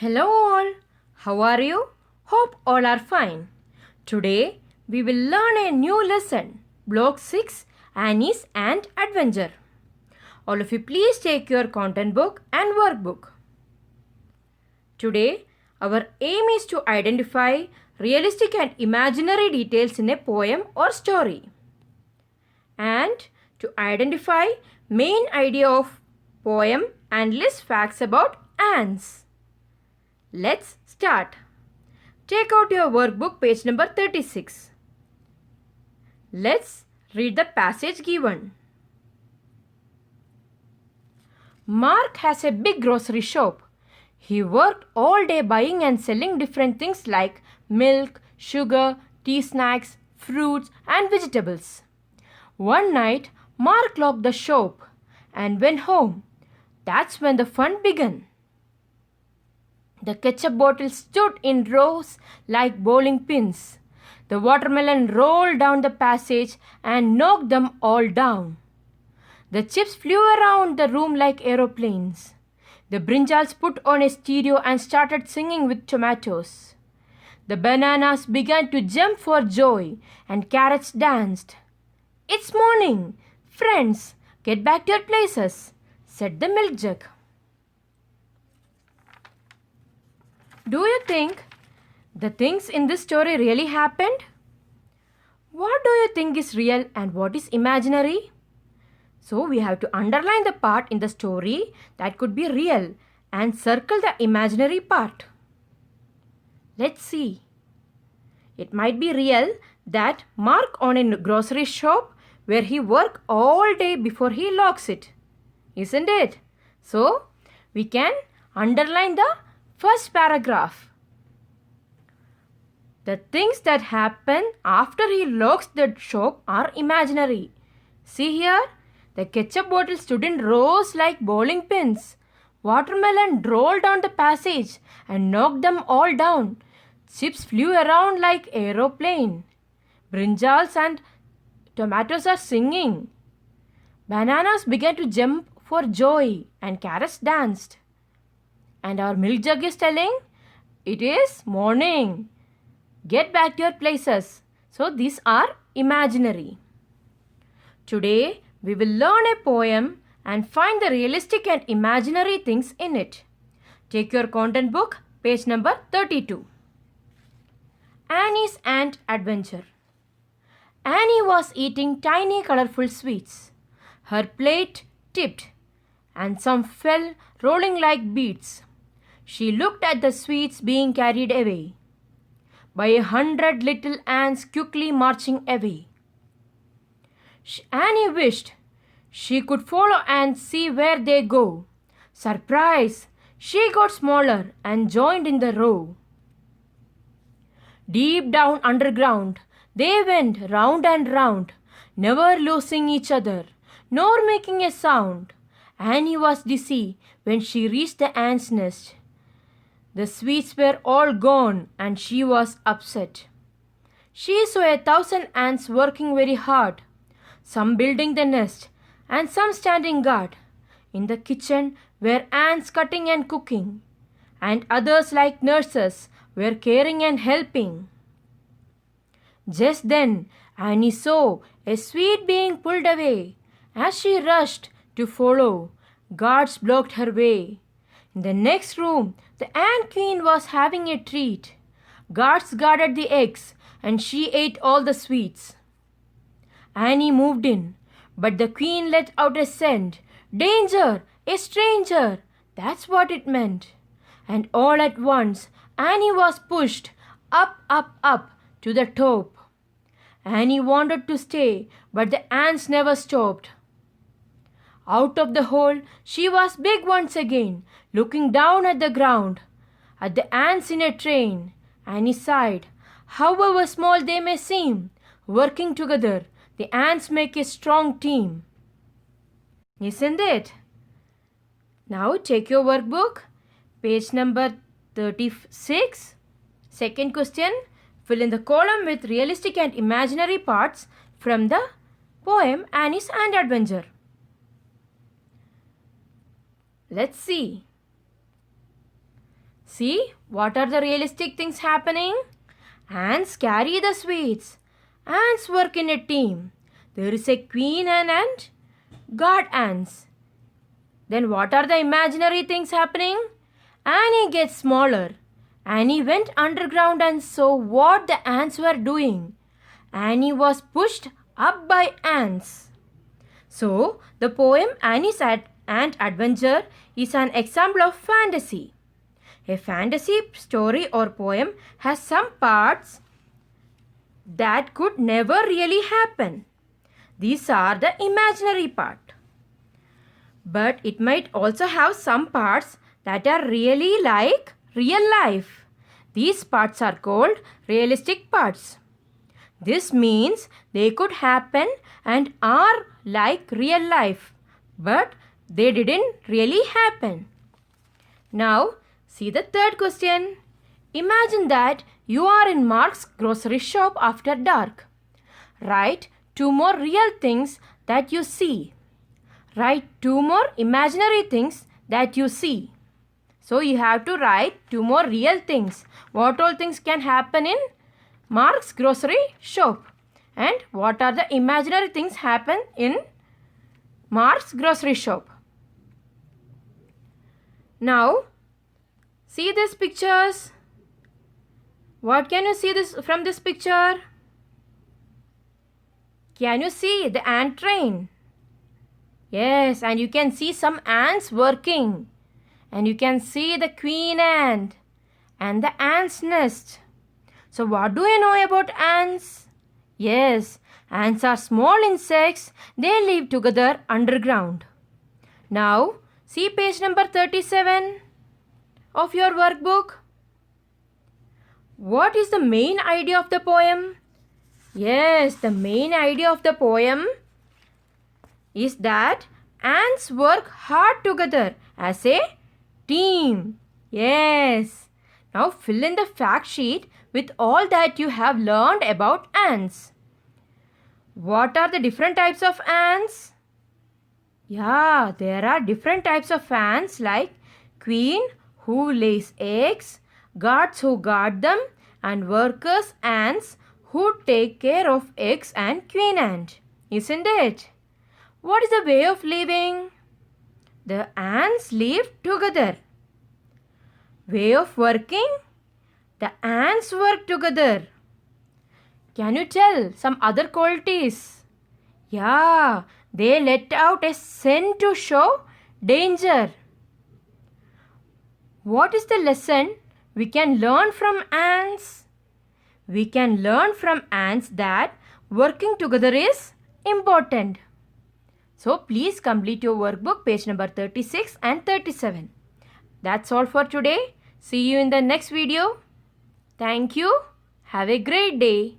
Hello all, how are you? Hope all are fine. Today we will learn a new lesson, Block 6 Annie's Ant Adventure. All of you please take your content book and workbook. Today our aim is to identify realistic and imaginary details in a poem or story and to identify main idea of poem and list facts about ants. Let's start. Take out your workbook, page number 36. Let's read the passage given. Mark has a big grocery shop. He worked all day buying and selling different things like milk, sugar, tea snacks, fruits, and vegetables. One night, Mark locked the shop and went home. That's when the fun began. The ketchup bottles stood in rows like bowling pins. The watermelon rolled down the passage and knocked them all down. The chips flew around the room like aeroplanes. The brinjals put on a stereo and started singing with tomatoes. The bananas began to jump for joy and carrots danced. "It's morning! Friends, get back to your places," said the milk jug. Do you think the things in this story really happened? What do you think is real and what is imaginary? So we have to underline the part in the story that could be real and circle the imaginary part. Let's see. It might be real that Mark owns a grocery shop where he works all day before he locks it. Isn't it? So we can underline the first paragraph. The things that happen after he locks the shop are imaginary. See here, the ketchup bottle stood in rows like bowling pins. Watermelon rolled down the passage and knocked them all down. Chips flew around like aeroplane. Brinjals and tomatoes are singing. Bananas began to jump for joy and carrots danced. And our milk jug is telling, it is morning. Get back to your places. So these are imaginary. Today we will learn a poem and find the realistic and imaginary things in it. Take your content book, page number 32. Annie's Ant Adventure. Annie was eating tiny colorful sweets. Her plate tipped and some fell rolling like beads. She looked at the sweets being carried away by 100 little ants quickly marching away. Annie wished she could follow and see where they go. Surprise! She got smaller and joined in the row. Deep down underground, they went round and round, never losing each other, nor making a sound. Annie was dizzy when she reached the ant's nest. The sweets were all gone and she was upset. She saw 1,000 ants working very hard, some building the nest and some standing guard. In the kitchen were ants cutting and cooking, and others like nurses were caring and helping. Just then Annie saw a sweet being pulled away. As she rushed to follow, guards blocked her way. In the next room, the ant queen was having a treat. Guards guarded the eggs and she ate all the sweets. Annie moved in, but the queen let out a scent. Danger! A stranger! That's what it meant. And all at once, Annie was pushed up to the top. Annie wanted to stay, but the ants never stopped. Out of the hole, she was big once again, looking down at the ground, at the ants in a train. Annie sighed. However small they may seem, working together, the ants make a strong team. Isn't it? Now take your workbook, page number 36. Second question, fill in the column with realistic and imaginary parts from the poem Annie's Ant Adventure. Let's see. See, what are the realistic things happening? Ants carry the sweets. Ants work in a team. There is a queen and guard ants. Then what are the imaginary things happening? Annie gets smaller. Annie went underground and saw what the ants were doing. Annie was pushed up by ants. So, the poem Annie's Ant Adventure is an example of fantasy. A fantasy story or poem has some parts that could never really happen. These are the imaginary part. But it might also have some parts that are really like real life. These parts are called realistic parts. This means they could happen and are like real life, but they didn't really happen. Now, see the third question. Imagine that you are in Mark's grocery shop after dark. Write 2 more real things that you see. Write 2 more imaginary things that you see. So you have to write 2 more real things. What all things can happen in Mark's grocery shop? And what are the imaginary things happen in Mark's grocery shop? Now, see these pictures. What can you see from this picture? Can you see the ant train? Yes, and you can see some ants working. And you can see the queen ant and the ant's nest. So what do you know about ants? Yes, ants are small insects. They live together underground. Now, see page number 37 of your workbook. What is the main idea of the poem? Yes, the main idea of the poem is that ants work hard together as a team. Yes. Now fill in the fact sheet with all that you have learned about ants. What are the different types of ants? Yeah, there are different types of ants like queen who lays eggs, guards who guard them, and workers ants who take care of eggs and queen ant. Isn't it? What is the way of living? The ants live together. Way of working? The ants work together. Can you tell some other qualities? Yeah, they let out a scent to show danger. What is the lesson we can learn from ants? We can learn from ants that working together is important. So please complete your workbook page number 36 and 37. That's all for today. See you in the next video. Thank you. Have a great day.